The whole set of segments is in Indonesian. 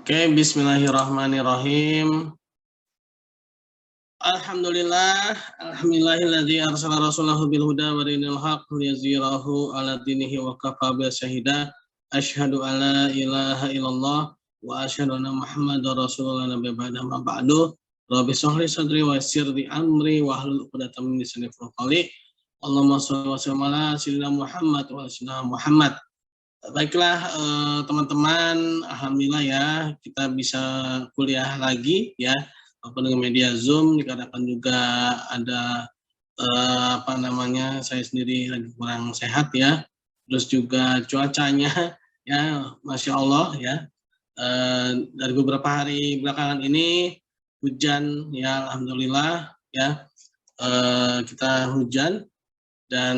Oke, bismillahirrahmanirrahim. Alhamdulillahilladzi arsala rasulahu bil huda wa dinil haqq liyuzhirahu 'ala dinihi wa kafa bihi syahida. Asyhadu an la ilaha illallah wa asyhadu anna Muhammadar rasulullah nabiyya ba'da ma ba'du. Rabbi shrah li sadri wa yassir li amri wa hlul 'uqdatam min lisani yafqahu qawli. Allahumma shalli wa sallim ala sayyidina Muhammad wa ala sayyidina Muhammad. Baiklah teman-teman, alhamdulillah ya kita bisa kuliah lagi ya, walaupun dengan media Zoom dikarenakan juga ada saya sendiri lagi kurang sehat ya, terus juga cuacanya ya Masya Allah ya, dari beberapa hari belakangan ini hujan ya alhamdulillah ya, kita hujan. Dan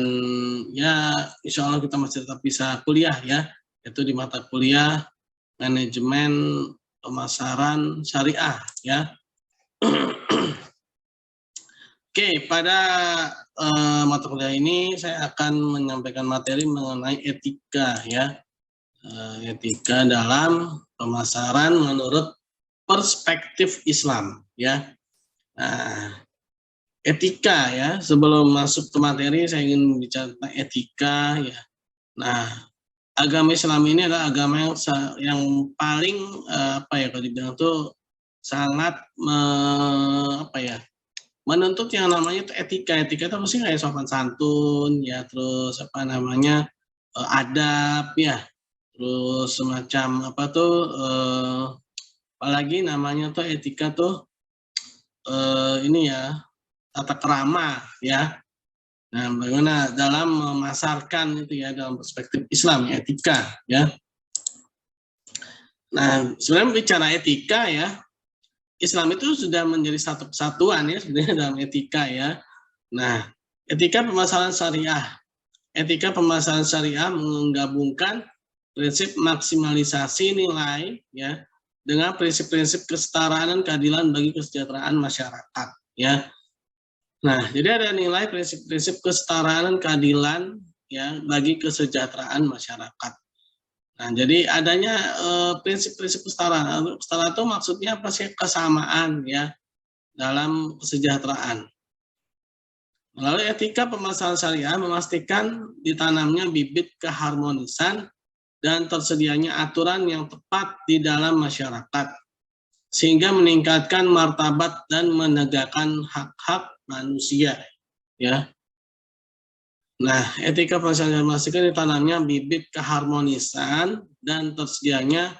ya insya Allah kita masih tetap bisa kuliah ya, yaitu di mata kuliah manajemen pemasaran syariah ya. Oke, pada mata kuliah ini saya akan menyampaikan materi mengenai etika ya, etika dalam pemasaran menurut perspektif Islam ya. Nah, etika ya, sebelum masuk ke materi saya ingin bicara tentang etika ya. Nah, agama Islam ini adalah agama yang paling kalau dibilang tuh sangat menuntut yang namanya itu etika. Etika itu mesti kayak sopan santun ya, terus adab ya, terus semacam apalagi namanya tuh etika tuh ini ya, tata krama ya. Nah, bagaimana dalam memasarkan itu ya dalam perspektif Islam etika ya. Nah, sebenarnya bicara etika ya, Islam itu sudah menjadi satu kesatuan ya sebenarnya dalam etika ya. Nah, etika pemasaran syariah. Etika pemasaran syariah menggabungkan prinsip maksimalisasi nilai ya dengan prinsip-prinsip kesetaraan dan keadilan bagi kesejahteraan masyarakat ya. Nah, jadi ada nilai prinsip-prinsip kesetaraan dan keadilan ya bagi kesejahteraan masyarakat. Nah, jadi adanya prinsip-prinsip kesetaraan. Kesetaraan itu maksudnya apa sih? Kesamaan ya dalam kesejahteraan. Melalui etika pemasaran syariah memastikan ditanamnya bibit keharmonisan dan tersedianya aturan yang tepat di dalam masyarakat, sehingga meningkatkan martabat dan menegakkan hak-hak manusia ya. Nah, etika pemasaran memastikan ditanamnya bibit keharmonisan dan tersedianya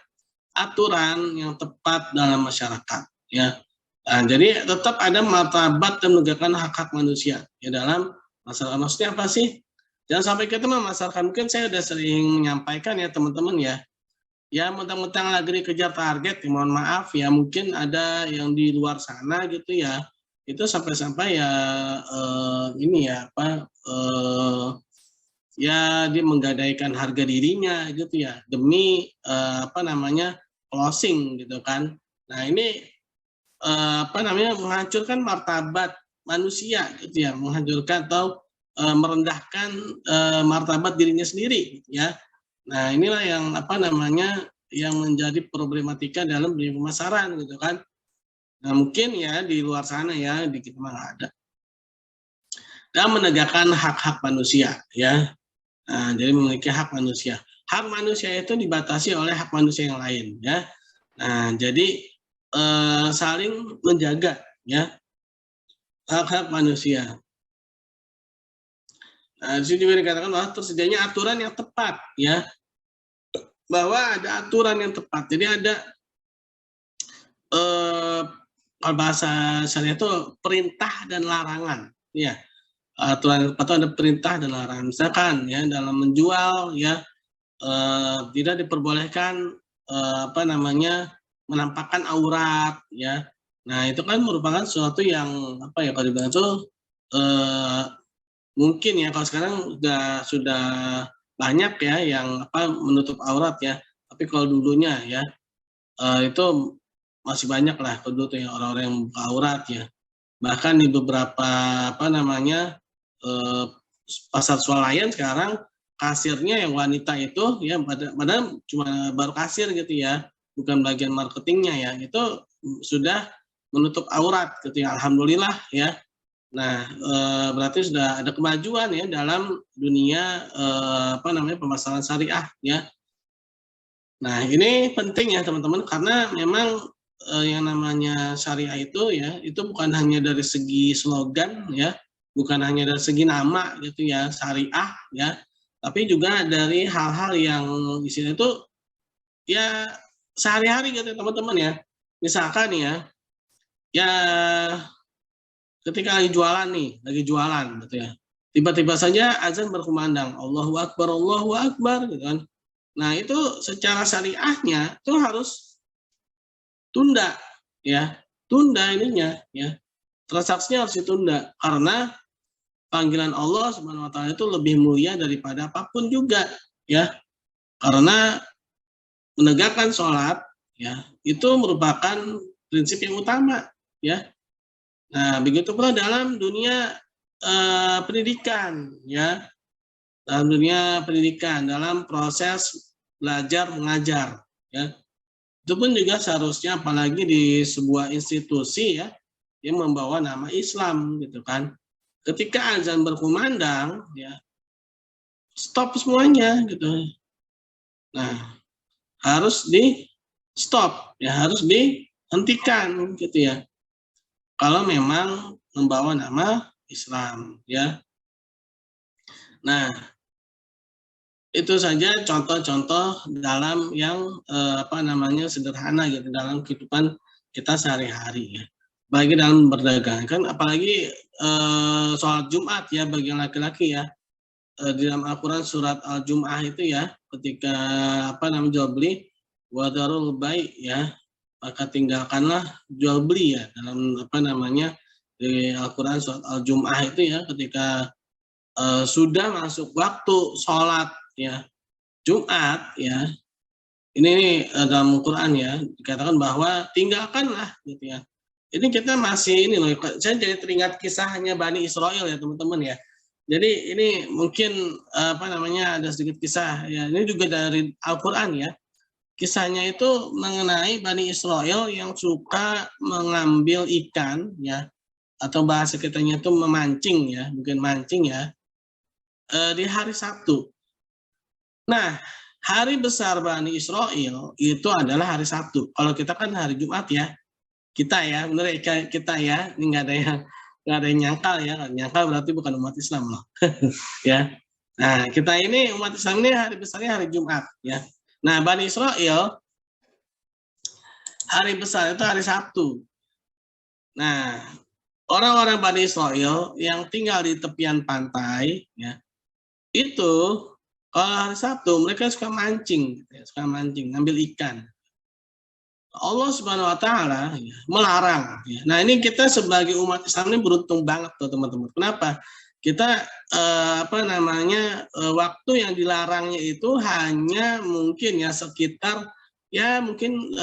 aturan yang tepat dalam masyarakat ya. Nah, jadi tetap ada martabat dan menegakkan hak-hak manusia ya dalam masyarakat. Maksudnya apa sih? Jangan sampai kita memasarkan, mungkin saya sudah sering menyampaikan ya teman-teman ya. Ya mentang-mentang lagi dikejar target, ya mohon maaf ya, mungkin ada yang di luar sana gitu ya, itu sampai-sampai ya ya dia menggadaikan harga dirinya gitu ya demi closing gitu kan. Nah ini menghancurkan martabat manusia gitu ya, menghancurkan atau merendahkan martabat dirinya sendiri ya. Nah, inilah yang yang menjadi problematika dalam dunia pemasaran gitu kan. Nah, mungkin ya di luar sana ya di kita mah nggak ada. Dan menegakkan hak-hak manusia ya. Nah, jadi memiliki hak manusia. Hak manusia itu dibatasi oleh hak manusia yang lain ya. Nah, jadi saling menjaga ya hak-hak manusia. Nah, di sini juga dikatakan bahwa tersedianya aturan yang tepat ya, bahwa ada aturan yang tepat. Jadi ada kalau bahasa syariah itu perintah dan larangan ya. Aturan yang tepat itu ada perintah dan larangan. Misalkan ya dalam menjual ya tidak diperbolehkan menampakkan aurat ya. Nah, itu kan merupakan sesuatu yang kalau dibilang itu mungkin ya kalau sekarang sudah banyak ya yang menutup aurat ya. Tapi kalau dulunya ya itu masih banyak lah kalau dulu yang orang-orang yang buka aurat ya. Bahkan di beberapa pasar swalayan sekarang kasirnya yang wanita itu ya padahal cuma baru kasir gitu ya. bukan bagian marketingnya ya, itu sudah menutup aurat gitu ya, alhamdulillah ya. Nah, berarti sudah ada kemajuan ya dalam dunia, pemasaran syariah ya. Nah, ini penting ya teman-teman, karena memang, yang namanya syariah itu ya, itu bukan hanya dari segi slogan ya, bukan hanya dari segi nama gitu ya, syariah ya, tapi juga dari hal-hal yang di sini itu ya sehari-hari gitu ya teman-teman ya. Misalkan ya, ya ketika lagi jualan gitu ya, tiba-tiba saja azan berkumandang, Allahu Akbar gitu kan. Nah itu secara syariahnya itu harus tunda ya, tunda ininya ya, transaksinya harus ditunda karena panggilan Allah Subhanahu wa taala itu lebih mulia daripada apapun juga ya. Karena menegakkan sholat ya, itu merupakan prinsip yang utama ya. Nah, begitu pula dalam dunia pendidikan ya, dalam dunia pendidikan, dalam proses belajar mengajar ya. Itu pun juga seharusnya apalagi di sebuah institusi ya yang membawa nama Islam gitu kan. Ketika azan berkumandang ya, stop semuanya gitu. Nah, harus di stop ya, harus dihentikan gitu ya. Kalau memang membawa nama Islam ya. Nah, itu saja contoh-contoh dalam yang sederhana gitu dalam kehidupan kita sehari-hari ya. Apalagi dalam berdagang kan, apalagi sholat Jumat ya bagi yang laki-laki ya. Di dalam Al-Qur'an surat Al-Jumu'ah itu ya, ketika jual beli wadarul bai' ya, maka tinggalkanlah jual beli ya, dalam di Al-Qur'an surat Al-Jumu'ah itu ya, ketika sudah masuk waktu sholat ya Jumat ya, ini dalam Quran ya dikatakan bahwa tinggalkanlah gitu ya. Ini kita masih ini loh, saya jadi teringat kisahnya Bani Israel ya teman-teman ya. Jadi ini mungkin ada sedikit kisah ya, ini juga dari Al-Quran ya. Kisahnya itu mengenai Bani Israel yang suka mengambil ikan ya, atau bahasa kitanya itu memancing ya, mungkin mancing ya, di hari Sabtu. Nah, hari besar Bani Israel itu adalah hari Sabtu. Kalau kita kan hari Jumat ya. Kita ya, bener ya, kita ya. Ini nggak ada yang nyangkal ya. Nyangkal berarti bukan umat Islam loh. Ya. Nah, kita ini umat Islam ini hari besarnya hari Jumat ya. Nah, Bani Israel hari besar itu hari Sabtu. Nah, orang-orang Bani Israel yang tinggal di tepian pantai ya, itu kalau hari Sabtu mereka suka mancing, ngambil ikan. Allah Subhanahu Wa Taala ya, melarang. Ya. Nah ini kita sebagai umat Islam ini beruntung banget tuh teman-teman. Kenapa? Kita waktu yang dilarangnya itu hanya mungkin ya sekitar ya mungkin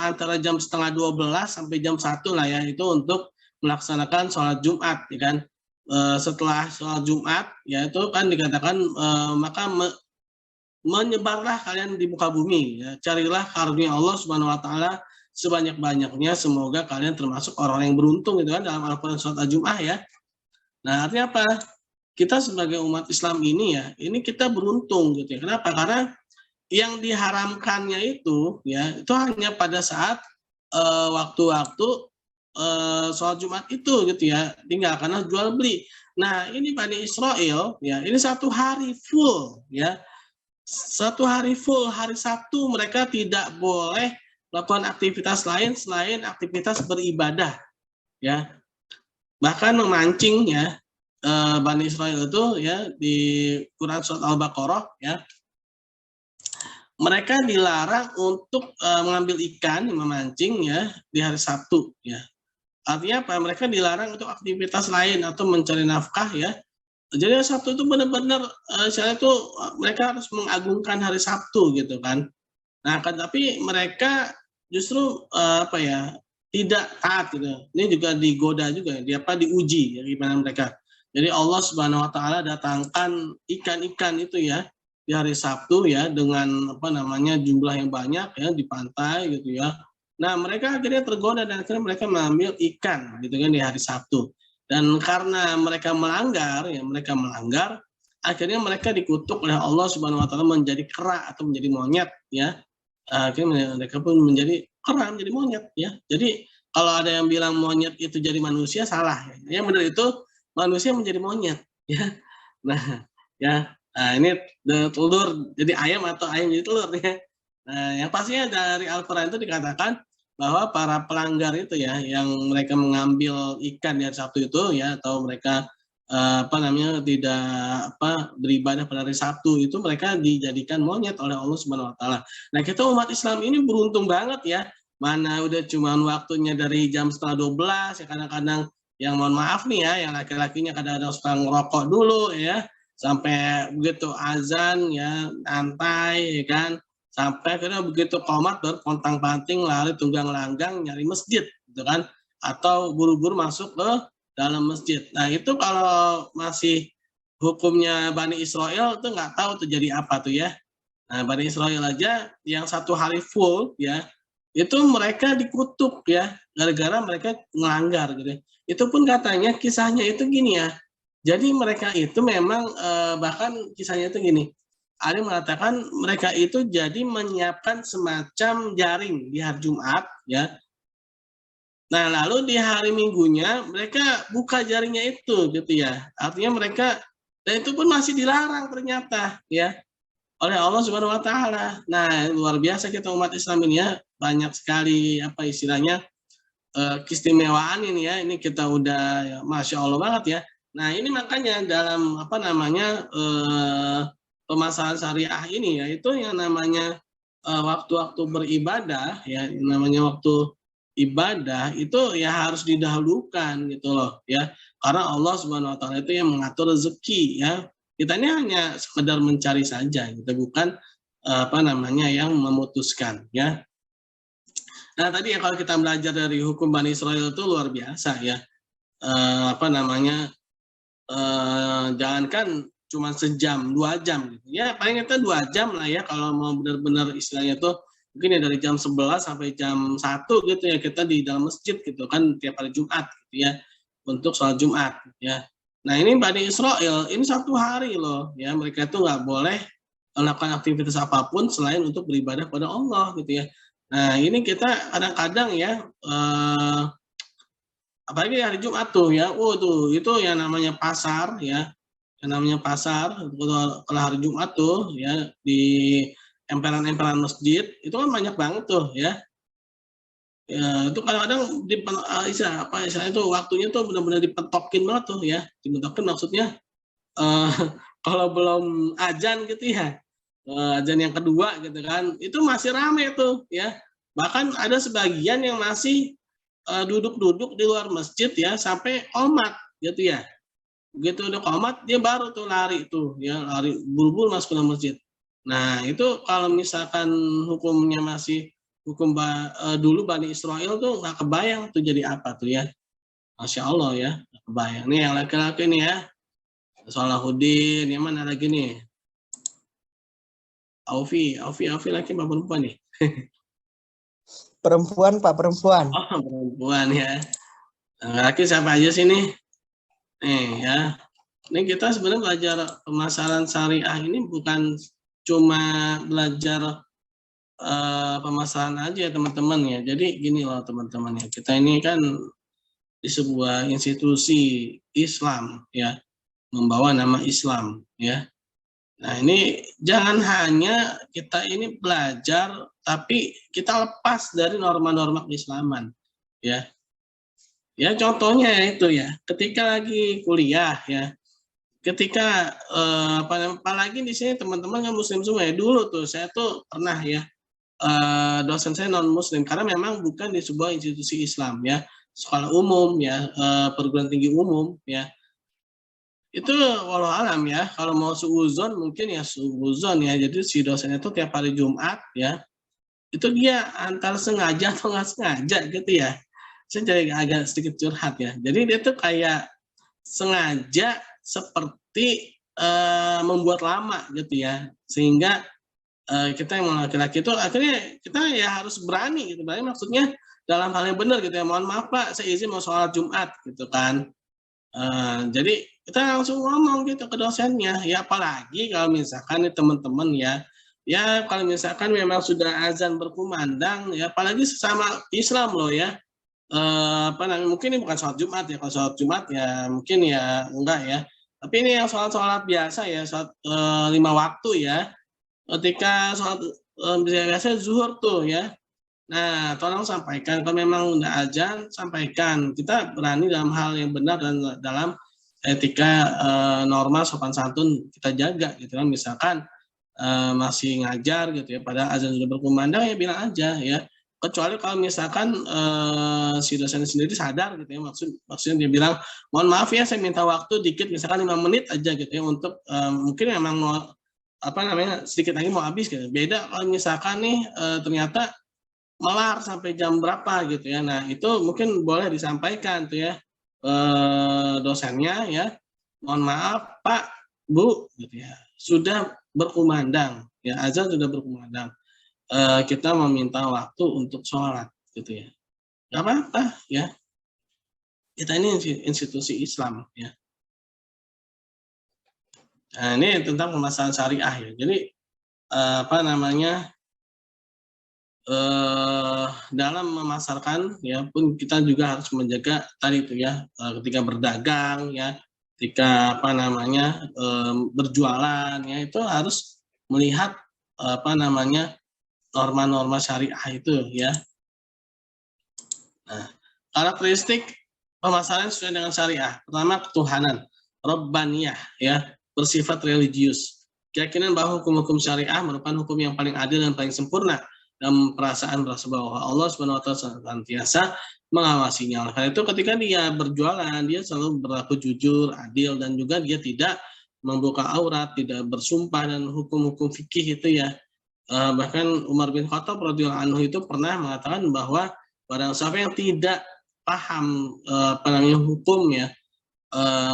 antara jam setengah 12 sampai jam 1 lah ya, itu untuk melaksanakan sholat Jumat ya kan. Setelah sholat Jumat ya itu kan dikatakan maka menyebarlah kalian di muka bumi ya, carilah karunia Allah Subhanahu wa taala sebanyak-banyaknya, semoga kalian termasuk orang yang beruntung gitu kan, dalam Al-Qur'an surat Al-Jumu'ah ya. Nah, artinya apa? Kita sebagai umat Islam ini ya, ini kita beruntung gitu ya. Kenapa? Karena yang diharamkannya itu ya, itu hanya pada saat waktu-waktu sholat Jumat itu gitu ya, tinggalkanlah jual beli. Nah, ini Bani Israel ya, ini satu hari full ya. Satu hari full, hari Sabtu mereka tidak boleh melakukan aktivitas lain selain aktivitas beribadah ya. Bahkan memancing ya, Bani Israel itu ya di Quran surat Al-Baqarah ya, mereka dilarang untuk mengambil ikan, memancing ya di hari Sabtu ya. Artinya apa? Mereka dilarang untuk aktivitas lain atau mencari nafkah ya. Jadi Sabtu itu benar-benar saya itu mereka harus mengagungkan hari Sabtu gitu kan. Nah, tapi mereka justru tidak taat gitu. Ini juga digoda juga, diuji ya gimana mereka. Jadi Allah Subhanahu wa taala datangkan ikan-ikan itu ya, di hari Sabtu ya dengan apa namanya jumlah yang banyak ya di pantai gitu ya. Nah, mereka akhirnya tergoda dan akhirnya mereka mengambil ikan gitu kan di hari Sabtu. Dan karena mereka melanggar, akhirnya mereka dikutuk oleh Allah Subhanahu wa taala menjadi kera atau menjadi monyet ya. Akhirnya mereka pun menjadi kera, menjadi monyet ya. Jadi kalau ada yang bilang monyet itu jadi manusia salah ya. Yang benar itu manusia menjadi monyet ya. Nah, ya. Nah, ini telur jadi ayam atau ayam jadi telur ya. Nah, yang pastinya dari Al-Qur'an itu dikatakan bahwa para pelanggar itu ya, yang mereka mengambil ikan di hari Sabtu itu ya, atau mereka apa namanya tidak beribadah pada hari Sabtu itu mereka dijadikan monyet oleh Allah Subhanahu wa taala. Nah, kita umat Islam ini beruntung banget ya. Mana udah cuman waktunya dari jam setengah 12 ya, kadang-kadang yang mohon maaf nih ya, yang laki-lakinya kadang-kadang suka ngerokok dulu ya, sampai begitu azan ya santai ya kan, sampai akhirnya begitu qomat baru pontang-panting lari tunggang langgang nyari masjid gitu kan, atau buru-buru masuk ke dalam masjid. Nah, itu kalau masih hukumnya Bani Israel tuh nggak tahu tuh jadi apa tuh ya. Nah, Bani Israel aja yang satu hari full ya, itu mereka dikutuk ya, gara-gara mereka melanggar gitu ya. Itu pun katanya kisahnya itu gini ya, jadi mereka itu memang, bahkan kisahnya itu gini, ada yang mengatakan mereka itu jadi menyiapkan semacam jaring di hari Jumat ya. Nah, lalu di hari Minggunya mereka buka jaringnya itu gitu ya. Artinya mereka dan itu pun masih dilarang ternyata ya oleh Allah Subhanahu wa taala. Nah, luar biasa kita umat Islam ini ya, banyak sekali apa istilahnya, keistimewaan ini ya, ini kita udah ya masya Allah banget ya. Nah, ini makanya dalam apa namanya, pemasaran syariah ini ya, itu yang namanya, waktu-waktu beribadah ya, yang namanya waktu ibadah itu ya harus didahulukan gitu loh ya. Karena Allah Subhanahu wa taala itu yang mengatur rezeki ya. Kita ini hanya sekedar mencari saja gitu, bukan, apa namanya, yang memutuskan ya. Nah, tadi ya kalau kita belajar dari hukum Bani Israil itu luar biasa ya, apa namanya, jangankan cuma sejam, 2 jam gitu, ya paling kita 2 jam lah ya kalau mau benar-benar istilahnya tuh, mungkin ya dari jam 11 sampai jam 1 gitu ya kita di dalam masjid gitu kan tiap hari Jumat gitu ya, untuk sholat Jumat ya. Nah, ini Bani Israil, ini 1 hari loh ya, mereka itu nggak boleh melakukan aktivitas apapun selain untuk beribadah pada Allah gitu ya. Nah, ini kita kadang-kadang ya, apalagi hari Jumat tuh ya, tuh itu yang namanya pasar ya, yang namanya pasar kalau hari Jumat tuh ya, di emperan-emperan masjid, itu kan banyak banget tuh ya. Itu kadang-kadang istilahnya tuh waktunya tuh benar-benar dipentokin banget tuh ya, dipentokin maksudnya, eee, kalau belum adzan gitu ya, adzan yang kedua gitu kan, itu masih rame tuh ya. Bahkan ada sebagian yang masih, duduk-duduk di luar masjid ya sampai qomat gitu ya. Begitu udah qomat dia baru tuh lari tuh ya, lari buru-buru masuk ke dalam masjid. Nah, itu kalau misalkan hukumnya masih hukum dulu Bani Israil tuh nggak kebayang tuh jadi apa tuh ya. Masya Allah ya, nggak kebayang. Nih yang laki-laki nih ya, Salahuddin, yang mana lagi nih? Aufi laki apa perempuan nih? Perempuan, Pak, perempuan. Oh, perempuan ya. Laki siapa aja sih nih? Nih ya. Ini kita sebenarnya belajar pemasaran syariah ini bukan cuma belajar pemasaran aja ya teman-teman ya. Jadi gini loh teman-teman ya, kita ini kan di sebuah institusi Islam ya, membawa nama Islam ya. Nah, ini jangan hanya kita ini belajar tapi kita lepas dari norma-norma keislaman ya. Ya contohnya itu ya, ketika lagi kuliah ya, ketika, apalagi di sini teman-teman kan muslim semua ya, dulu tuh saya tuh pernah ya, dosen saya non muslim karena memang bukan di sebuah institusi Islam ya, sekolah umum ya, perguruan tinggi umum ya. Itu walau alam ya, kalau mau suudzon mungkin ya suudzon ya, jadi si dosen itu tiap hari Jumat ya, itu dia antara sengaja atau nggak sengaja gitu ya. Saya jadi agak sedikit curhat ya. Jadi dia tuh kayak sengaja seperti membuat lama gitu ya, sehingga kita yang laki-laki itu akhirnya kita ya harus berani gitu, berani maksudnya dalam hal yang benar gitu ya, "Mohon maaf Pak, saya izin mau sholat Jumat," gitu kan. Jadi kita langsung ngomong gitu ke dosennya, ya apalagi kalau misalkan nih teman-teman ya, ya kalau misalkan memang sudah azan berkumandang ya, apalagi sesama Islam loh ya, apa namanya, mungkin ini bukan sholat Jumat ya, kalau sholat Jumat ya mungkin ya enggak ya, tapi ini yang sholat-sholat biasa ya, sholat, 5 waktu ya, ketika sholat, biasanya zuhur tuh ya. Nah, tolong sampaikan kalau memang udah azan, sampaikan. Kita berani dalam hal yang benar dan dalam etika, norma sopan santun kita jaga gitu kan. Misalkan, masih ngajar gitu ya, padahal azan sudah berkumandang ya bilang aja ya. Kecuali kalau misalkan, si dosen sendiri sadar gitu ya, maksudnya dia bilang, "Mohon maaf ya saya minta waktu dikit," misalkan 5 menit aja gitu ya untuk, mungkin memang mau, apa namanya, sedikit lagi mau habis gitu. Beda kalau misalkan nih, ternyata melar sampai jam berapa gitu ya. Nah, itu mungkin boleh disampaikan tuh ya, dosennya ya, "Mohon maaf Pak, Bu," gitu ya, "sudah berkumandang, ya azan sudah berkumandang, kita meminta waktu untuk sholat," gitu ya. Nggak apa-apa ya, kita ini institusi Islam ya. Nah, ini tentang permasalahan syariah ya. Jadi, apa namanya, dalam memasarkan ya pun kita juga harus menjaga tadi itu ya, ketika berdagang ya, ketika apa namanya, berjualan ya itu harus melihat, apa namanya, norma-norma syariah itu ya. Nah, karakteristik pemasaran sesuai dengan syariah. Pertama, ketuhanan, rabbaniyah ya, bersifat religius. Keyakinan bahwa hukum-hukum syariah merupakan hukum yang paling adil dan paling sempurna dan perasaan merasa bahwa Allah Subhanahu wa taala senantiasa mengawasinya. Oleh karena itu ketika dia berjualan, dia selalu berlaku jujur, adil dan juga dia tidak membuka aurat, tidak bersumpah dan hukum-hukum fikih itu ya. Bahkan Umar bin Khattab radhiyallahu anhu itu pernah mengatakan bahwa barang siapa yang tidak paham, apa namanya, hukum ya,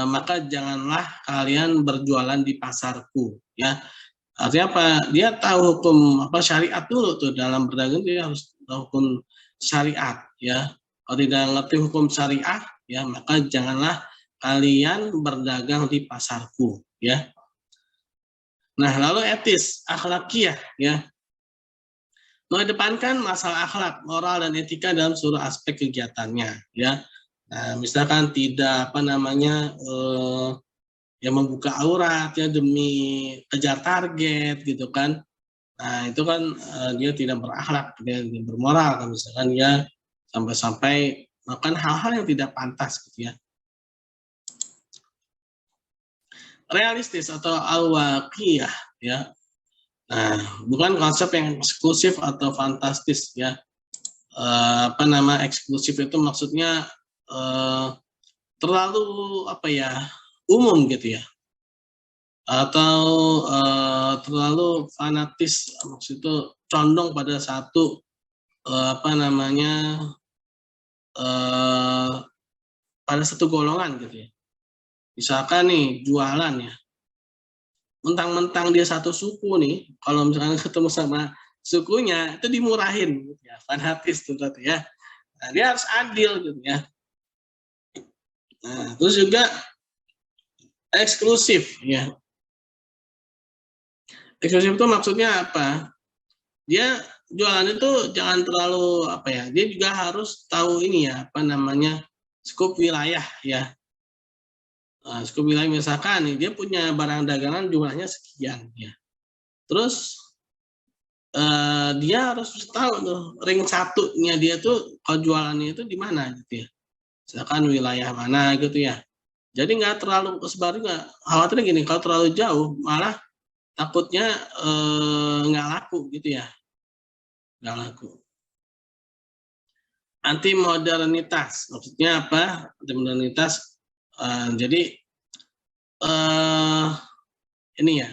maka janganlah kalian berjualan di pasarku, ya. Artinya apa, dia tahu hukum apa, syariat dulu tuh dalam berdagang dia harus tahu hukum syariat, ya. Kalau tidak ngerti hukum syariah, ya maka janganlah kalian berdagang di pasarku, ya. Nah, lalu etis, akhlakiyah, ya. Mengedepankan masalah akhlak, moral, dan etika dalam seluruh aspek kegiatannya, ya. Nah, misalkan tidak apa namanya, ya membuka aurat ya demi kejar target gitu kan. Nah, itu kan, dia tidak berakhlak, dia tidak bermoral kan misalkan dia sampai-sampai melakukan hal-hal yang tidak pantas gitu ya. Realistis atau al-waqiyah ya. Nah, bukan konsep yang eksklusif atau fantastis ya. Apa nama eksklusif itu maksudnya, terlalu apa ya, umum gitu ya, atau, terlalu fanatis, maksud itu condong pada satu, apa namanya, eee, pada satu golongan gitu ya. Misalkan nih jualan ya, mentang-mentang dia satu suku nih, kalau misalkan ketemu sama sukunya itu dimurahin gitu ya, fanatis tuh berarti ya. Nah, dia harus adil gitu ya. Nah, terus juga eksklusif ya. Eksklusif itu maksudnya apa? Dia jualan itu jangan terlalu apa ya, dia juga harus tahu ini ya, apa namanya, skup wilayah ya. Skup wilayah misalkan nih, dia punya barang dagangan jumlahnya sekian ya. Terus, dia harus tahu tuh ring satunya dia tuh kalau jualannya itu di mana gitu ya. Misalkan wilayah mana gitu ya. Jadi nggak terlalu kesebar juga, khawatirnya gini, kalau terlalu jauh malah takutnya, nggak laku gitu ya, nggak laku. Anti modernitas, maksudnya apa? Anti modernitas, jadi, eee, ini ya,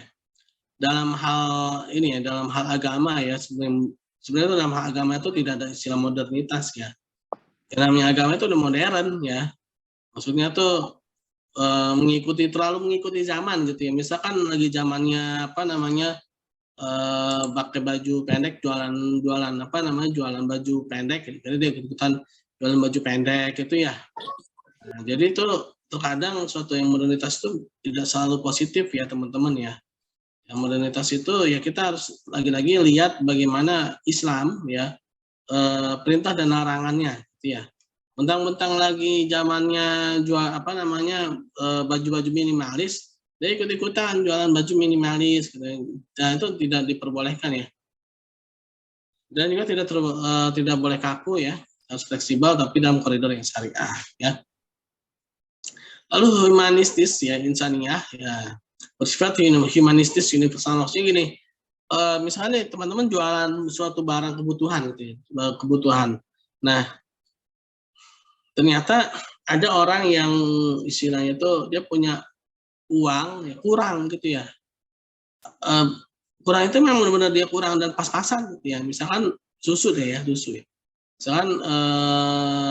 dalam hal ini ya, dalam hal agama ya, sebenarnya dalam hal agama itu tidak ada istilah modernitas ya. Yang namanya agama itu udah modern ya, maksudnya tuh, terlalu mengikuti zaman gitu ya. Misalkan lagi zamannya apa namanya, pakai baju pendek, jualan apa namanya, jualan baju pendek gitu. Jadi dia ikutan jualan baju pendek itu ya. Nah, jadi itu terkadang suatu yang modernitas itu tidak selalu positif ya teman-teman ya. Yang modernitas itu ya kita harus lagi-lagi lihat bagaimana Islam ya, perintah dan larangannya gitu ya. Mentang-mentang lagi zamannya jual apa namanya, baju-baju minimalis, dia ikut-ikutan jualan baju minimalis gitu ya. Nah, itu tidak diperbolehkan ya. Dan juga tidak boleh kaku ya, harus fleksibel tapi dalam koridor yang syariah ya. Lalu humanistis ya, insaniah ya, bersifat humanistis universal, maksudnya gini, misalnya teman-teman jualan suatu barang kebutuhan gitu ya, kebutuhan. Nah, ternyata ada orang yang istilahnya itu dia punya uang ya kurang gitu ya, kurang itu memang benar-benar dia kurang dan pas-pasan gitu ya, misalkan susu deh ya, susu ya. Misalkan,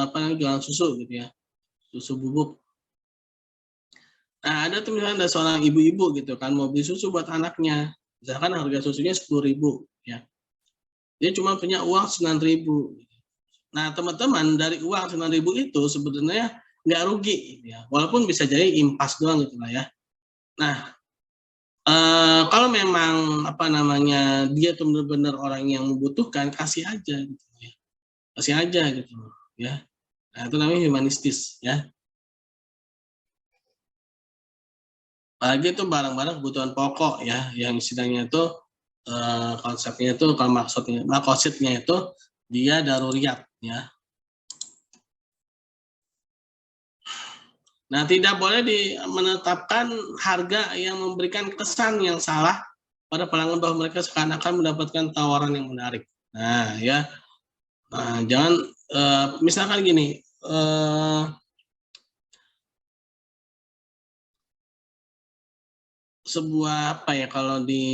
apa namanya, jualan susu gitu ya, susu bubuk. Nah, ada tuh misalnya ada seorang ibu-ibu gitu kan mau beli susu buat anaknya, misalkan harga susunya 10.000 ya, dia cuma punya uang 9.000. Nah, teman-teman dari uang 9.000 itu sebenarnya nggak rugi gitu ya, walaupun bisa jadi impas doang gitu lah ya. Nah, kalau memang apa namanya, dia tuh benar-benar orang yang membutuhkan, kasih aja gitu ya, kasih aja gitu ya. Nah, itu namanya humanistis ya. Apalagi itu barang-barang kebutuhan pokok ya, yang istilahnya itu, konsepnya itu kalau makosidnya itu dia daruriyat ya. Nah, tidak boleh menetapkan harga yang memberikan kesan yang salah pada pelanggan bahwa mereka seakan-akan mendapatkan tawaran yang menarik. Nah, ya, jangan, misalkan gini, sebuah apa ya, kalau di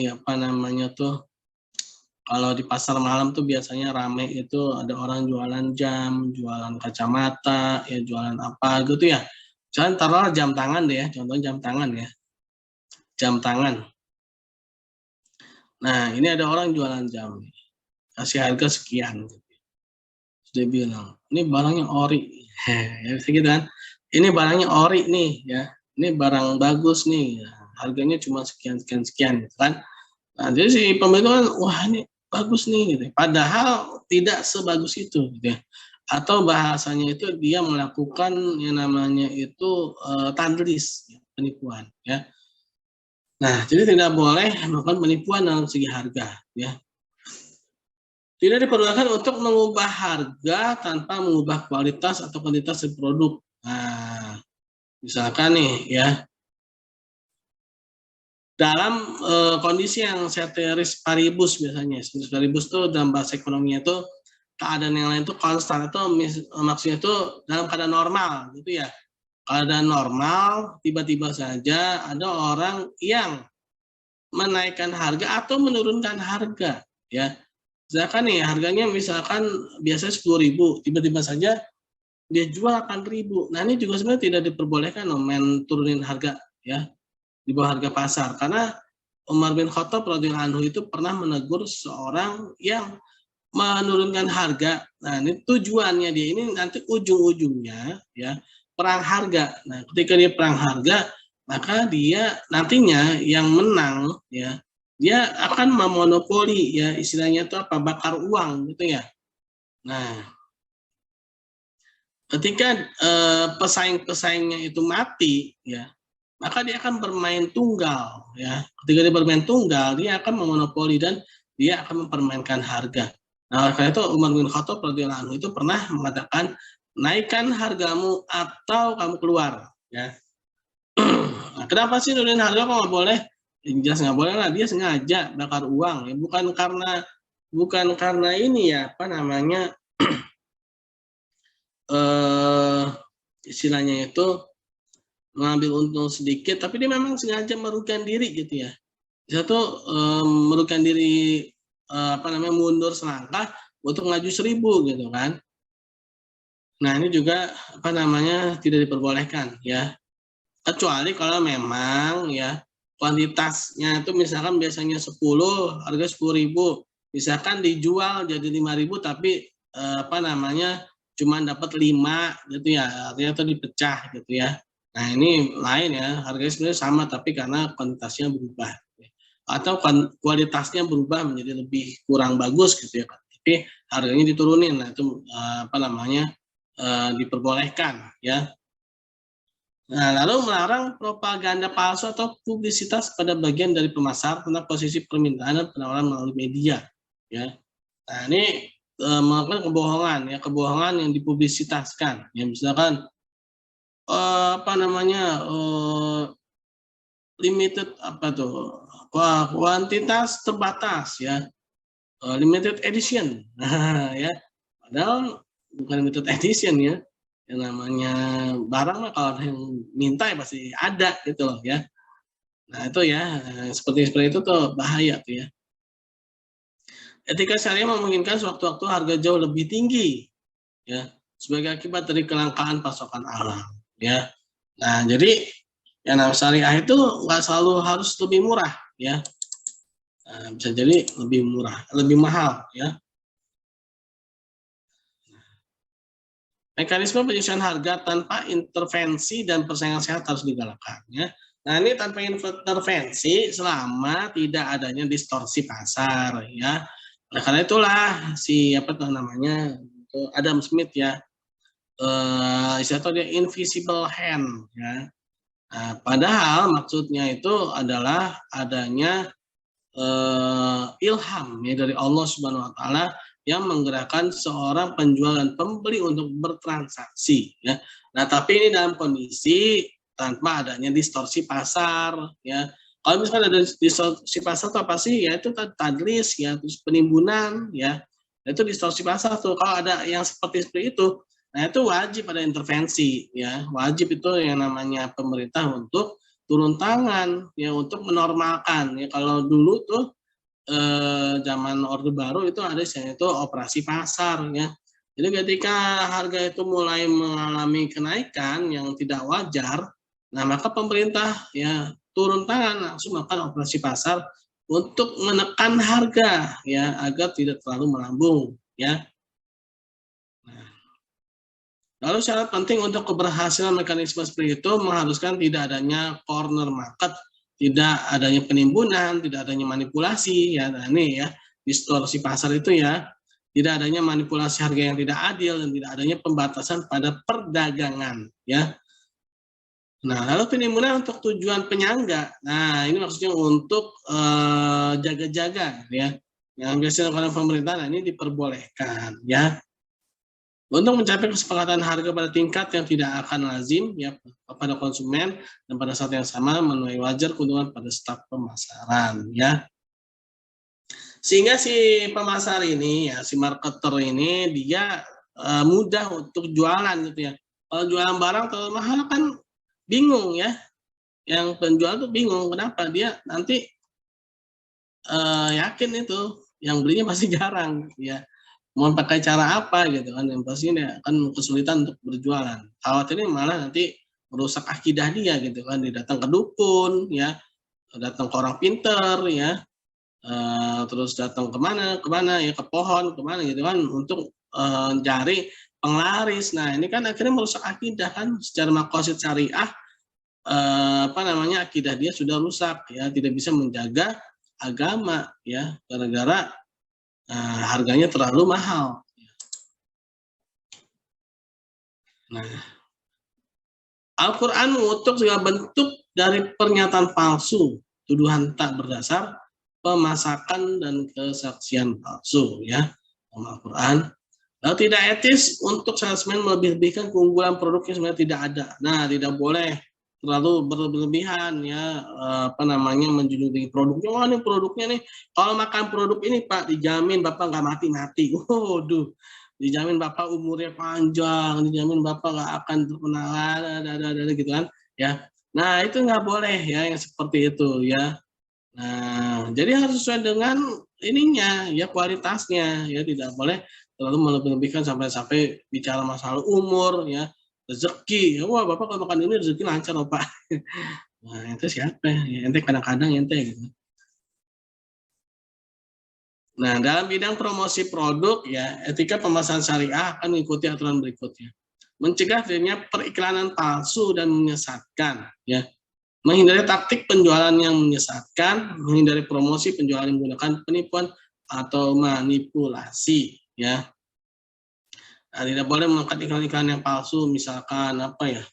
apa namanya tuh, kalau di pasar malam tuh biasanya rame itu ada orang jualan jam, jualan kacamata, ya jualan apa gitu ya. Misalkan taruhlah jam tangan deh ya, contohnya jam tangan ya, jam tangan. Nah, ini ada orang jualan jam, kasih harga sekian. Dia bilang, "Ini barangnya ori." Ya bisa gitu kan. "Ini barangnya ori nih ya, ini barang bagus nih, ya, harganya cuma sekian sekian sekian," gitu kan. Nah, jadi si pembeli itu kan, "Wah, ini bagus nih," gitu. Padahal tidak sebagus itu gitu ya. Atau bahasanya itu dia melakukan yang namanya itu, tadlis, ya, penipuan ya. Nah, jadi tidak boleh melakukan penipuan dalam segi harga ya. Tidak diperbolehkan untuk mengubah harga tanpa mengubah kualitas atau kuantitas dari produk. Nah, misalkan nih ya, dalam, kondisi yang ceteris paribus biasanya, ceteris paribus itu dalam bahasa ekonominya itu keadaan yang lain itu konstan, itu maksudnya itu dalam keadaan normal gitu ya. Keadaan normal, tiba-tiba saja ada orang yang menaikkan harga atau menurunkan harga ya. Misalkan nih harganya misalkan biasanya 10.000, tiba-tiba saja dia jual 8.000. Nah, ini juga sebenarnya tidak diperbolehkan loh main turunin harga ya, di bawah harga pasar. Karena Umar bin Khattab radhiyallahu anhu itu pernah menegur seorang yang menurunkan harga. Nah, ini tujuannya dia ini nanti ujung-ujungnya ya perang harga. Nah, ketika dia perang harga, maka dia nantinya yang menang ya, dia akan memonopoli ya, istilahnya itu apa, bakar uang gitu ya. Nah, ketika, pesaing-pesaingnya itu mati ya, maka dia akan bermain tunggal ya. Ketika dia bermain tunggal, dia akan memonopoli dan dia akan mempermainkan harga. Nah, oleh karena itu Umar bin Khattab radhiyallahu anhu itu pernah mengatakan, "Naikkan hargamu atau kamu keluar," ya. Nah, kenapa sih nurunin harga kok nggak boleh? Ya jelas nggak boleh lah, dia sengaja bakar uang ya, bukan karena ini ya, apa namanya, eee, istilahnya itu mengambil untung sedikit, tapi dia memang sengaja merugikan diri gitu ya. Dia tuh, merugikan diri, apa namanya, mundur selangkah untuk maju 1.000 gitu kan. Nah, ini juga, apa namanya, tidak diperbolehkan ya. Kecuali kalau memang ya kuantitasnya itu misalkan biasanya 10, harga 10.000, misalkan dijual jadi 5.000 tapi apa namanya cuma dapat 5 gitu ya, artinya itu dipecah gitu ya. Nah ini lain ya, harganya sebenarnya sama tapi karena kuantitasnya berubah. Atau kualitasnya berubah menjadi lebih kurang bagus gitu ya, tapi harganya diturunin. Nah itu apa namanya diperbolehkan ya. Nah, lalu melarang propaganda palsu atau publisitas pada bagian dari pemasar tentang posisi permintaan dan penawaran melalui media, ya. Nah, ini melakukan kebohongan ya, kebohongan yang dipublisitaskan. Ya misalkan apa namanya limited apa tuh? Kuantitas terbatas ya, limited edition. Nah, ya. Padahal bukan limited edition ya. Yang namanya barang mah kalau ada yang minta ya pasti ada gitu loh ya. Nah itu ya, seperti itu tuh bahaya tuh ya. Etika syariah memungkinkan sewaktu-waktu harga jauh lebih tinggi ya, sebagai akibat dari kelangkaan pasokan alam ya. Nah jadi yang namanya syariah itu nggak selalu harus lebih murah ya. Bisa jadi lebih murah, lebih mahal ya. Mekanisme penyesuaian harga tanpa intervensi dan persaingan sehat harus digalakkan ya. Nah ini tanpa intervensi selama tidak adanya distorsi pasar ya. Nah, karena itulah si apa tuh namanya Adam Smith ya, istilahnya dia invisible hand ya. Nah, padahal maksudnya itu adalah adanya ilham ya dari Allah Subhanahu Wa Taala yang menggerakkan seorang penjual dan pembeli untuk bertransaksi ya. Nah, tapi ini dalam kondisi tanpa adanya distorsi pasar ya. Kalau misalkan ada distorsi pasar itu apa sih? Ya itu tadlis ya, terus penimbunan ya. Itu distorsi pasar tuh. Kalau ada yang seperti itu, nah itu wajib ada intervensi ya. Wajib itu yang namanya pemerintah untuk turun tangan ya untuk menormalkan ya. Kalau dulu tuh zaman Orde Baru itu ada istilahnya itu operasi pasar ya. Jadi ketika harga itu mulai mengalami kenaikan yang tidak wajar, nah maka pemerintah ya turun tangan langsung melakukan operasi pasar untuk menekan harga ya agar tidak terlalu melambung ya. Lalu syarat penting untuk keberhasilan mekanisme seperti itu mengharuskan tidak adanya corner market, tidak adanya penimbunan, tidak adanya manipulasi ya. Nah ini ya, distorsi pasar itu ya, tidak adanya manipulasi harga yang tidak adil dan tidak adanya pembatasan pada perdagangan ya. Nah, lalu penimbunan untuk tujuan penyangga. Nah, ini maksudnya untuk jaga-jaga ya. Yang biasanya oleh pemerintah nah ini diperbolehkan ya. Untuk mencapai kesepakatan harga pada tingkat yang tidak akan lazim ya pada konsumen dan pada saat yang sama menuai wajar keuntungan pada staf pemasaran ya. Sehingga si pemasar ini ya si marketer ini dia mudah untuk jualan gitu ya. Kalau jualan barang terlalu mahal kan bingung ya. Yang penjual tuh bingung kenapa dia nanti yakin itu yang belinya pasti jarang ya. Mau pakai cara apa gitu kan, yang pasti dia akan kesulitan untuk berjualan. Khawatirnya malah nanti merusak akidah dia gitu kan, dia datang ke dukun ya, datang ke orang pinter ya, terus datang kemana ya, ke pohon, kemana gitu kan, untuk cari penglaris. Nah ini kan akhirnya merusak akidah kan, secara maqasid syariah, apa namanya, akidah dia sudah rusak ya, tidak bisa menjaga agama ya, gara-gara harganya terlalu mahal. Nah, Al-Quran mengutuk segala bentuk dari pernyataan palsu, tuduhan tak berdasar, pemasakan dan kesaksian palsu ya. Al-Quran. Lalu tidak etis untuk salesman melebih-lebihkan keunggulan produk yang sebenarnya tidak ada. Nah, tidak boleh terlalu berlebihan ya, apa namanya, menjunjung tinggi produknya. Wah, ini produknya nih, kalau makan produk ini Pak dijamin Bapak nggak mati-mati. Waduh, dijamin Bapak umurnya panjang, dijamin Bapak nggak akan terkena gitu kan ya. Nah, itu nggak boleh ya yang seperti itu ya. Nah, jadi harus sesuai dengan ininya ya, kualitasnya ya, tidak boleh terlalu melebih-lebihkan sampai bicara masalah umur ya. rezeki. Wah, Bapak kalau makan ini rezeki lancar loh, Pak. Wah, ente siapa? Ya, ente kadang-kadang ente gitu. Nah, dalam bidang promosi produk ya, etika pemasaran syariah akan mengikuti aturan berikutnya. Mencegah terjadinya periklanan palsu dan menyesatkan, ya. Menghindari taktik penjualan yang menyesatkan, menghindari promosi penjualan yang menggunakan penipuan atau manipulasi, ya. Nah, tidak boleh mengangkat iklan-iklan yang palsu, misalkan apa ya?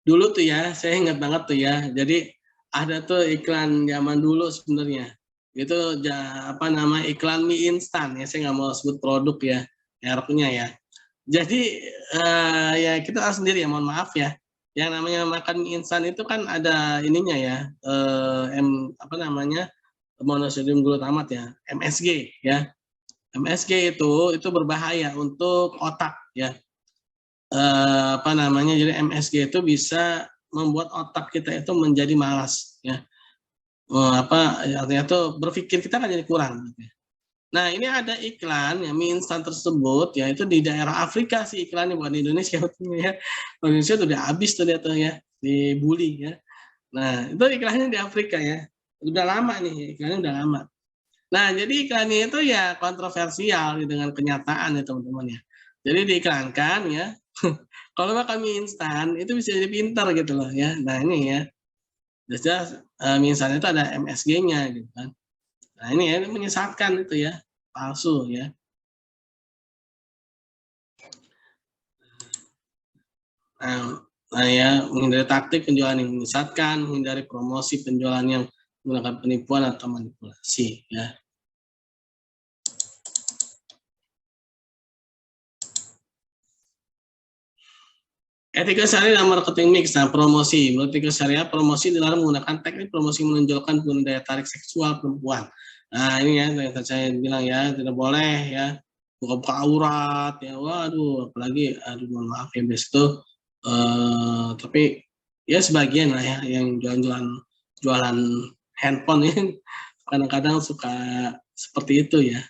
Dulu tuh ya, saya ingat banget tuh ya. Jadi ada tuh iklan zaman dulu sebenarnya. Itu apa nama iklan mie instan ya. Saya nggak mau sebut produk ya, mereknya ya. Jadi ya kita tahu sendiri ya, mohon maaf ya. Yang namanya makan mie instan itu kan ada ininya ya, apa namanya, monosodium glutamat ya, MSG ya. MSG itu berbahaya untuk otak ya. Apa namanya, jadi MSG itu bisa membuat otak kita itu menjadi malas ya. Apa artinya tuh berpikir kita kan jadi kurang gitu ya. Nah, ini ada iklan ya mie instan tersebut ya itu di daerah Afrika sih iklannya, bukan di Indonesia ya. Indonesia tuh udah habis tuh dia tuh ya, dibully ya. Nah, itu iklannya di Afrika ya. Udah lama nih, iklannya udah lama. Nah, jadi iklannya itu ya kontroversial gitu dengan kenyataan ya teman-teman ya. Jadi diiklankan ya, kalau makan mie instan itu bisa jadi pintar gitu loh ya. Nah ini ya, jelas mie instan itu ada MSG-nya gitu kan. Nah ini ya, ini menyesatkan itu ya, palsu ya. Nah ya, menghindari taktik penjualan yang menyesatkan, menghindari promosi penjualan yang menggunakan penipuan atau manipulasi ya. Etika syariah dalam marketing mix, nah promosi. Menurut etika syariah, promosi dilarang menggunakan teknik promosi menonjolkan penggunaan daya tarik seksual perempuan. Nah ini ya, yang tadi saya bilang ya, tidak boleh ya, buka-buka aurat, ya waduh, apalagi, aduh mohon maaf ya, biasa itu, tapi ya sebagian lah ya, yang jualan handphone ya, kadang-kadang suka seperti itu ya.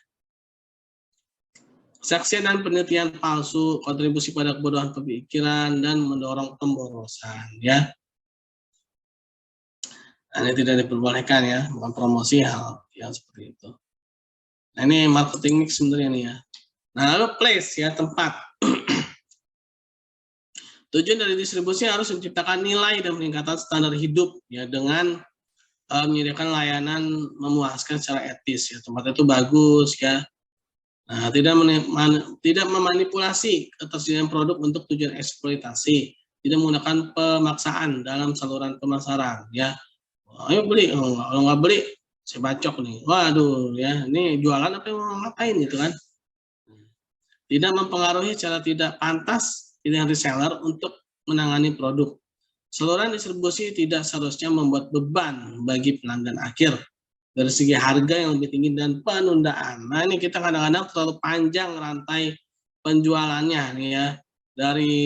Kesaksian dan penelitian palsu, kontribusi pada kebodohan pemikiran, dan mendorong pemborosan. Ya, ini tidak diperbolehkan ya, bukan promosi hal yang seperti itu. Nah ini marketing mix sebenarnya nih ya. Nah lalu place ya, tempat. Tujuan dari distribusi harus menciptakan nilai dan meningkatkan standar hidup ya dengan menyediakan layanan memuaskan secara etis ya. Tempatnya itu bagus ya. Nah, tidak memanipulasi ketersediaan produk untuk tujuan eksploitasi, tidak menggunakan pemaksaan dalam saluran pemasaran, ya. Ayo beli, kalau nggak beli, saya bacok nih. Waduh, ya, ini jualan apa yang mau ngapain gitu kan? Tidak mempengaruhi secara tidak pantas pilihan reseller untuk menangani produk. Saluran distribusi tidak seharusnya membuat beban bagi pelanggan akhir dari segi harga yang lebih tinggi dan penundaan. Nah ini kita kadang-kadang terlalu panjang rantai penjualannya nih ya, dari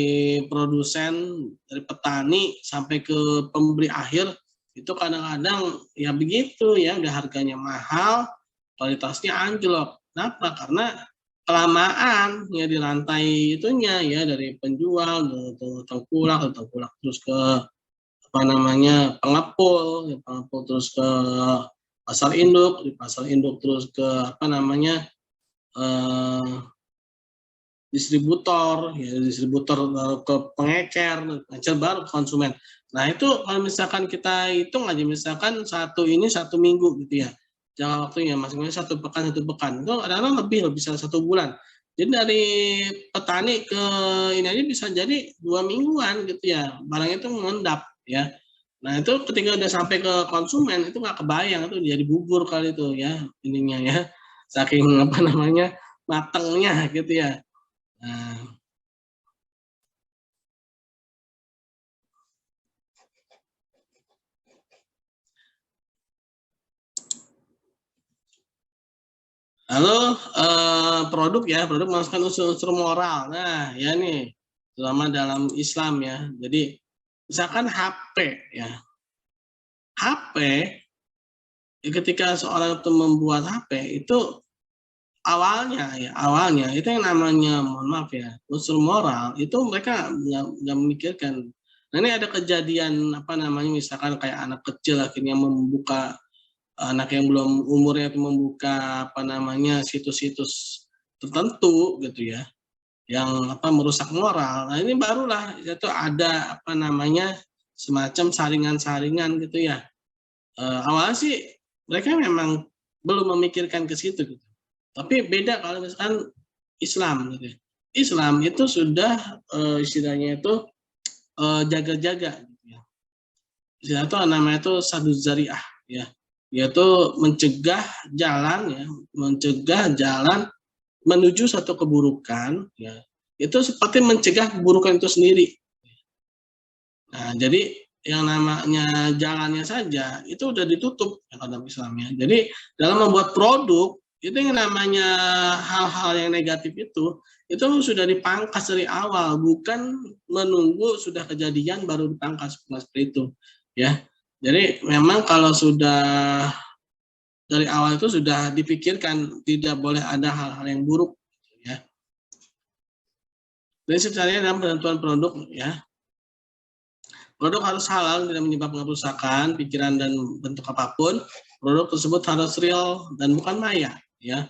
produsen, dari petani sampai ke pembeli akhir itu kadang-kadang ya begitu ya, udah harganya mahal, kualitasnya anjlok. Kenapa? Karena kelamaan ya di rantai itunya ya, dari penjual ke tengkulak terus ke apa namanya pengepul, pengepul terus ke pasar induk, di pasar induk terus ke apa namanya eh, distributor, ya distributor ke pengecer, pengecer baru ke konsumen. Nah itu kalau misalkan kita hitung aja, misalkan satu ini 1 minggu gitu ya, jangka waktunya masing-masing 1 pekan itu kadang-kadang lebih bisa 1 bulan. Jadi dari petani ke ini aja bisa jadi 2 mingguan gitu ya, barang itu mengendap ya. Nah itu ketika udah sampai ke konsumen itu nggak kebayang, itu jadi bubur kali itu ya ininya ya, saking apa namanya matengnya gitu ya. Nah, lalu produk ya, produk memasukkan unsur-unsur moral. Nah ya nih, terutama dalam Islam ya. Jadi misalkan HP ya, HP ketika seorang itu membuat HP itu awalnya itu yang namanya, mohon maaf ya, unsur moral itu mereka nggak memikirkan. Nah ini ada kejadian apa namanya, misalkan kayak anak kecil akhirnya membuka, anak yang belum umurnya itu membuka apa namanya, situs-situs tertentu gitu ya, yang apa merusak moral. Nah ini barulah itu ada apa namanya, semacam saringan-saringan gitu ya. Awalnya sih mereka memang belum memikirkan ke situ gitu. Tapi beda kalau misalkan Islam gitu ya. Islam itu sudah istilahnya itu jaga-jaga gitu ya. Istilah itu namanya itu saddu zariah ya. Yaitu mencegah jalan ya, mencegah jalan menuju satu keburukan ya. Itu seperti mencegah keburukan itu sendiri. Nah, jadi yang namanya jalannya saja itu udah ditutup ya dalam Islamnya. Jadi dalam membuat produk itu yang namanya hal-hal yang negatif itu sudah dipangkas dari awal, bukan menunggu sudah kejadian baru dipangkas seperti itu ya. Jadi memang kalau sudah dari awal itu sudah dipikirkan tidak boleh ada hal-hal yang buruk ya. Prinsip syariah dalam penentuan produk ya. Produk harus halal, tidak menyebabkan kerusakan pikiran dan bentuk apapun. Produk tersebut harus real dan bukan maya, ya.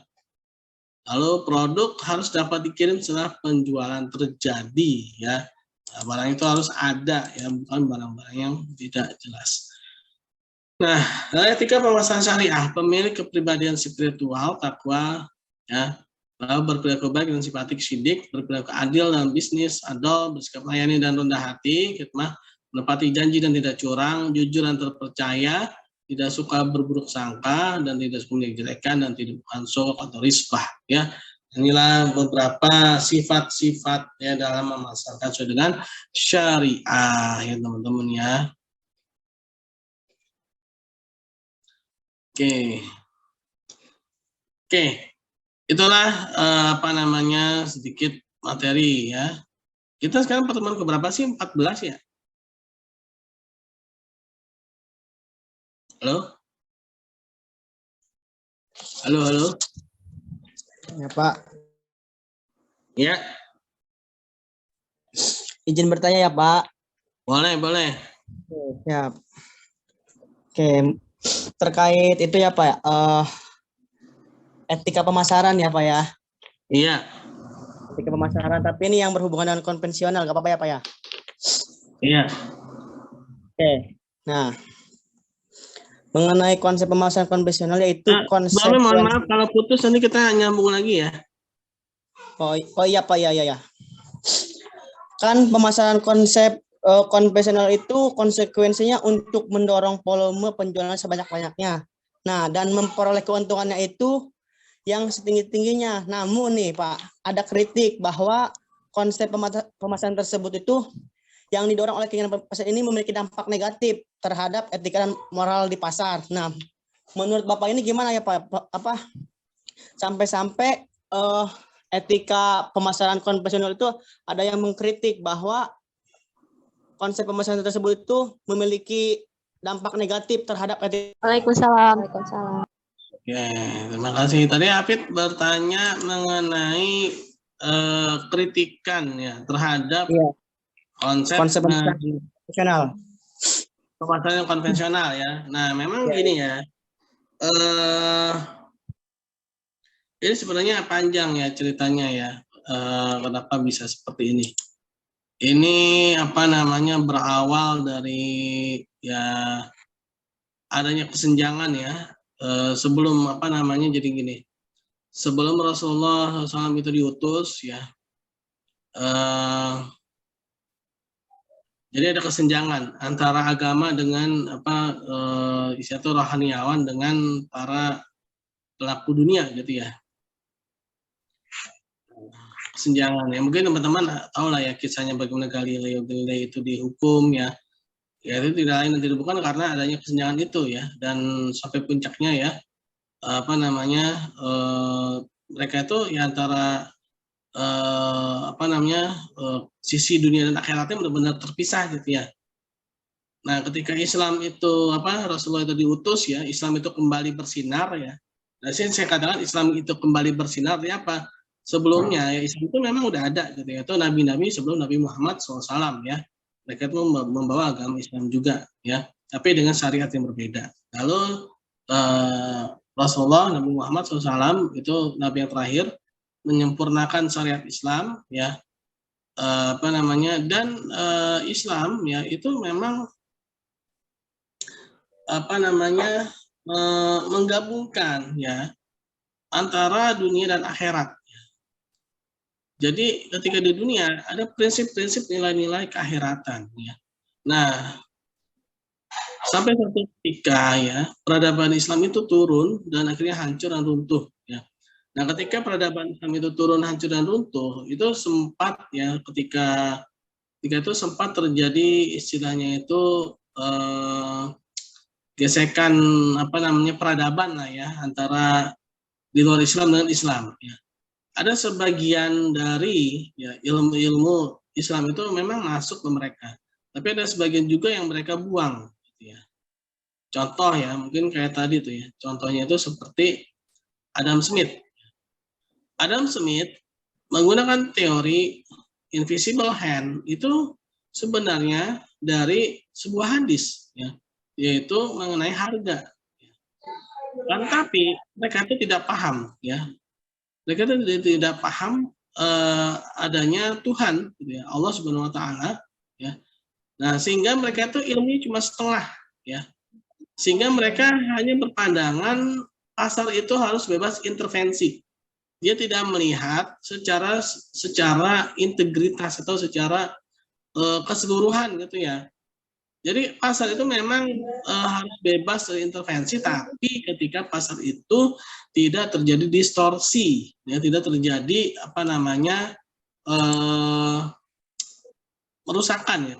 Lalu produk harus dapat dikirim setelah penjualan terjadi, ya. Nah, barang itu harus ada, ya, bukan barang-barang yang tidak jelas. Nah, etika pemasaran syariah, pemilik kepribadian spiritual, takwa, ya, lalu berperilaku baik dan simpatik sidik, berperilaku adil dalam bisnis, adil, bersikap melayani dan rendah hati, khidmah, menepati janji dan tidak curang, jujur dan terpercaya, tidak suka berburuk sangka dan tidak suka menjelekan dan tidak bukan atau risbah ya. Inilah beberapa sifat-sifat ya dalam memasarkan sesuai dengan syariah ya teman-teman ya. Oke. Itulah apa namanya sedikit materi ya. Kita sekarang pertemuan keberapa sih? 14 ya? Halo? Halo? Ya, Pak. Ya. Izin bertanya ya, Pak. Boleh. Ya. Oke. Terkait itu ya, Pak. Etika pemasaran ya, Pak ya. Iya. Etika pemasaran, tapi ini yang berhubungan dengan konvensional, nggak apa-apa ya, Pak ya? Iya. Oke. Nah, mengenai konsep pemasaran konvensional yaitu konsep. Bapak mohon maaf kalau putus nanti kita nyambung lagi ya. Oh iya, Pak, ya. Kan pemasaran konsep konvensional itu konsekuensinya untuk mendorong volume penjualan sebanyak-banyaknya. Nah, dan memperoleh keuntungannya itu yang setinggi-tingginya. Namun nih Pak, ada kritik bahwa konsep pemasaran tersebut itu yang didorong oleh keinginan pasar ini memiliki dampak negatif terhadap etika dan moral di pasar. Nah, menurut Bapak ini gimana ya Pak? Sampai-sampai etika pemasaran konvensional itu ada yang mengkritik bahwa konsep pemasaran tersebut itu memiliki dampak negatif terhadap etika. Waalaikumsalam. Oke, terima kasih. Tadi Hafid bertanya mengenai kritikan ya terhadap konsep konvensional. Pemasaran konvensional ya. Nah, memang gini ya. Ini sebenarnya panjang ya ceritanya ya. Kenapa bisa seperti ini? Ini apa namanya berawal dari ya adanya kesenjangan ya. Sebelum apa namanya jadi gini. Sebelum Rasulullah SAW itu diutus ya. Jadi ada kesenjangan antara agama dengan apa istilah itu rohaniawan dengan para pelaku dunia gitu ya. Kesenjangan ya, mungkin teman-teman tahu lah ya kisahnya bagaimana Galileo Galilei itu dihukum ya itu tidak lain dan tidak bukan karena adanya kesenjangan itu ya, dan sampai puncaknya ya apa namanya mereka itu ya antara apa namanya sisi dunia dan akhiratnya benar-benar terpisah gitu ya. Nah ketika Islam itu apa Rasulullah itu diutus ya, Islam itu kembali bersinar ya, Nah, saya katakan Islam itu kembali bersinar ya apa? Sebelumnya ya Islam itu memang udah ada gitu ya. Itu nabi-nabi sebelum Nabi Muhammad SAW ya. Mereka itu membawa agama Islam juga ya, tapi dengan syariat yang berbeda. Lalu Rasulullah Nabi Muhammad SAW itu nabi yang terakhir menyempurnakan syariat Islam ya, apa namanya, dan Islam ya itu memang apa namanya menggabungkan ya antara dunia dan akhirat. Jadi ketika di dunia ada prinsip-prinsip nilai-nilai keakhiratan ya. Nah, sampai satu ketika ya peradaban Islam itu turun dan akhirnya hancur dan runtuh ya. Nah, ketika peradaban Islam itu turun, hancur dan runtuh, itu sempat ya ketika itu sempat terjadi istilahnya itu gesekan apa namanya peradaban lah ya antara di luar Islam dengan Islam ya. Ada sebagian dari ya ilmu-ilmu Islam itu memang masuk ke mereka, tapi ada sebagian juga yang mereka buang gitu ya. Contoh ya mungkin kayak tadi tuh ya, contohnya itu seperti Adam Smith. Adam Smith menggunakan teori invisible hand itu sebenarnya dari sebuah hadis ya, yaitu mengenai harga. Tapi mereka itu tidak paham ya. Mereka itu tidak paham adanya Tuhan gitu ya, Allah Subhanahu wa taala ya. Nah, sehingga mereka itu ilmunya cuma setengah ya. Sehingga mereka hanya berpandangan pasar itu harus bebas intervensi. Dia tidak melihat secara integritas atau secara keseluruhan gitu ya. Jadi pasar itu memang harus bebas dari intervensi, tapi ketika pasar itu tidak terjadi distorsi, ya tidak terjadi apa namanya kerusakan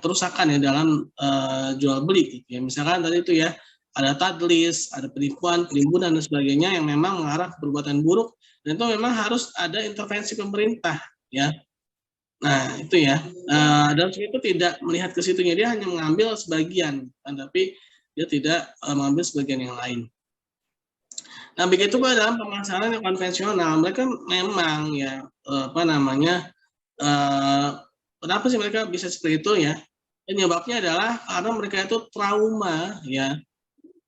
ya dalam jual beli. Gitu ya. Misalkan tadi itu ya ada tadlis, ada penipuan, penimbunan dan sebagainya yang memang mengarah ke perbuatan buruk, dan itu memang harus ada intervensi pemerintah, ya. Nah, itu ya. Dan itu tidak melihat ke situnya, dia hanya mengambil sebagian, kan, tapi dia tidak mengambil sebagian yang lain. Nah, begitu juga dalam pemasaran yang konvensional, mereka memang ya apa namanya, kenapa sih mereka bisa seperti itu ya? Penyebabnya adalah karena mereka itu trauma ya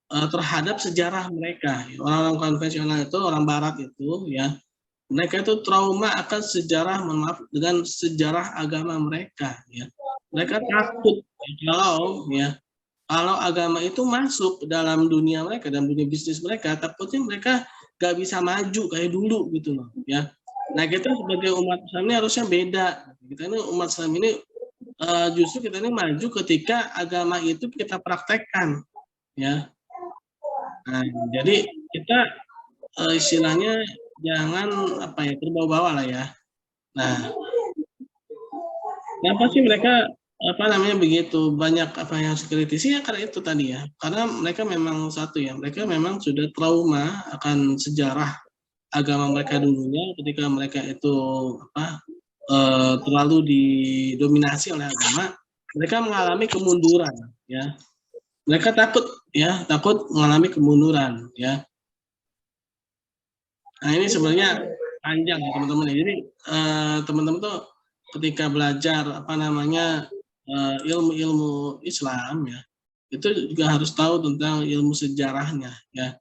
terhadap sejarah mereka. Orang-orang konvensional itu, orang Barat itu ya, mereka itu trauma akan sejarah, maaf, dengan sejarah agama mereka ya. Mereka takut kalau agama itu masuk dalam dunia mereka, dalam dunia bisnis mereka, takutnya mereka gak bisa maju kayak dulu gitu loh ya. Nah, kita sebagai umat Islam ini harusnya beda. Kita ini umat Islam ini justru kita ini maju ketika agama itu kita praktekkan ya. Nah, jadi kita istilahnya jangan apa ya terbawa-bawa lah ya. Nah, kenapa sih mereka apa namanya begitu banyak apa yang harus kritisi ya karena itu tadi ya. Karena mereka memang satu ya, mereka memang sudah trauma akan sejarah agama mereka dulunya ketika mereka itu apa terlalu didominasi oleh agama, mereka mengalami kemunduran ya. Mereka takut ya, takut mengalami kemunduran ya. Nah, ini sebenarnya panjang ya teman-teman ya. Jadi teman-teman tuh ketika belajar apa namanya ilmu-ilmu Islam ya, itu juga harus tahu tentang ilmu sejarahnya ya.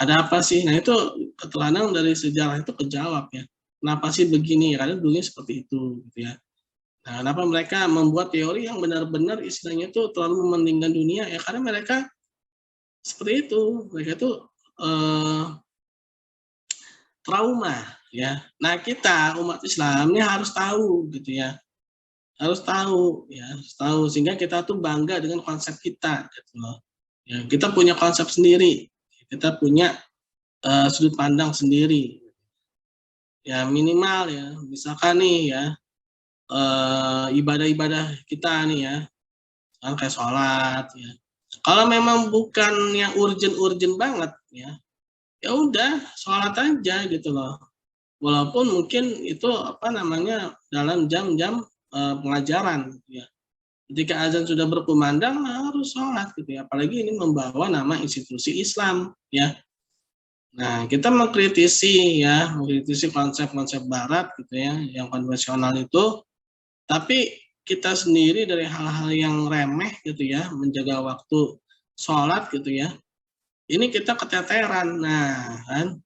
Ada apa sih? Nah, itu keterangan dari sejarah itu kejawab ya. Kenapa sih begini? Karena dulunya seperti itu gitu ya. Nah, kenapa mereka membuat teori yang benar-benar istilahnya itu terlalu mementingkan dunia ya karena mereka seperti itu. Mereka itu trauma ya. Nah, kita umat Islam ini harus tahu gitu ya. Harus tahu ya, harus tahu sehingga kita tuh bangga dengan konsep kita gitu loh. Ya, kita punya konsep sendiri. Kita punya sudut pandang sendiri. Ya minimal ya, misalkan nih ya ibadah-ibadah kita nih ya, kan kayak sholat ya. Kalau memang bukan yang urgent banget ya, ya udah sholat aja gitu loh. Walaupun mungkin itu apa namanya dalam jam-jam pengajaran gitu ya. Ketika azan sudah berkumandang harus sholat gitu ya. Apalagi ini membawa nama institusi Islam ya. Nah, kita mengkritisi konsep-konsep barat gitu ya, yang konvensional itu, tapi kita sendiri dari hal-hal yang remeh gitu ya, menjaga waktu sholat gitu ya, ini kita keteteran. Nah, kan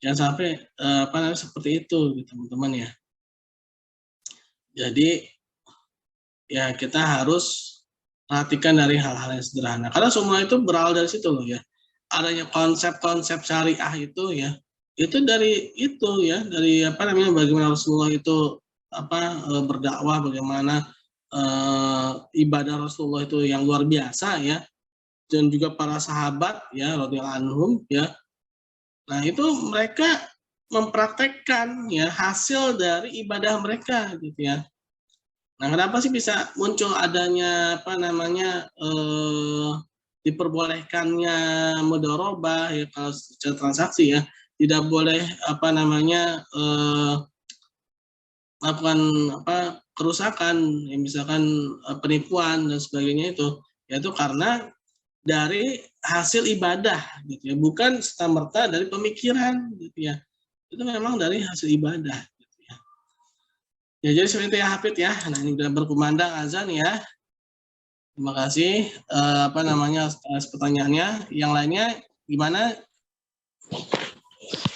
jangan sampai seperti itu gitu, teman-teman ya. Jadi ya kita harus perhatikan dari hal-hal yang sederhana. Karena semua itu berawal dari situ loh ya. Adanya konsep-konsep syariah itu ya, itu dari itu ya, dari bagaimana Rasulullah itu berdakwah, bagaimana ibadah Rasulullah itu yang luar biasa ya, dan juga para sahabat ya radhiyallahu anhum ya. Nah, itu mereka mempraktekkan ya hasil dari ibadah mereka gitu ya. Nah, kenapa sih bisa muncul adanya diperbolehkannya mudharabah ya kalau secara transaksi ya, tidak boleh melakukan kerusakan ya, misalkan penipuan dan sebagainya itu, yaitu karena dari hasil ibadah gitu ya, bukan serta-merta dari pemikiran gitu ya. Itu memang dari hasil ibadah gitu ya. Ya jadi seperti itu ya Hafid ya. Nah, ini udah berkumandang azan ya. Terima kasih atas pertanyaannya. Yang lainnya gimana?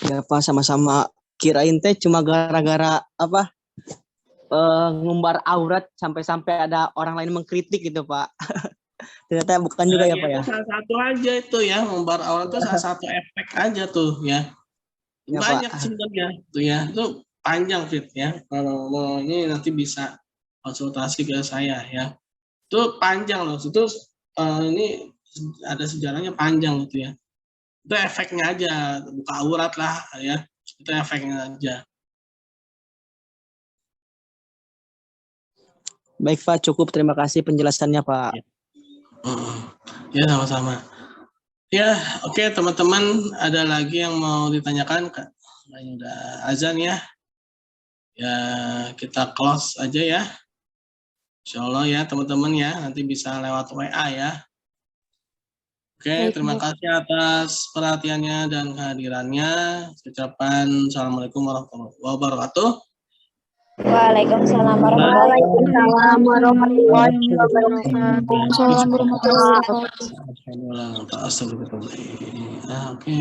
Ya Pak, sama-sama. Kirain teh cuma gara-gara ngumbar aurat sampai-sampai ada orang lain mengkritik gitu Pak. Ternyata bukan juga ya Pak ya. Itu salah satu aja itu ya, ngumbar aurat itu salah satu efek aja tuh ya. Ya, Banyak Pak. sebenarnya tuh ya. Itu panjang Fit ya. Kalau mau ini nanti bisa konsultasi ke saya ya. Itu panjang loh. Itu ini ada sejarahnya panjang gitu ya. Itu efeknya aja, buka aurat lah ya. Itu efeknya aja. Baik Pak, cukup. Terima kasih penjelasannya Pak. Ya sama-sama. Ya, oke teman-teman, ada lagi yang mau ditanyakan? Ini udah azan ya. Ya, kita close aja ya. Insya Allah ya teman-teman ya, nanti bisa lewat WA ya. Oke, terima kasih atas perhatiannya dan kehadirannya. Ucapan Assalamualaikum warahmatullahi wabarakatuh. Waalaikumsalam warahmatullahi wabarakatuh. Oke.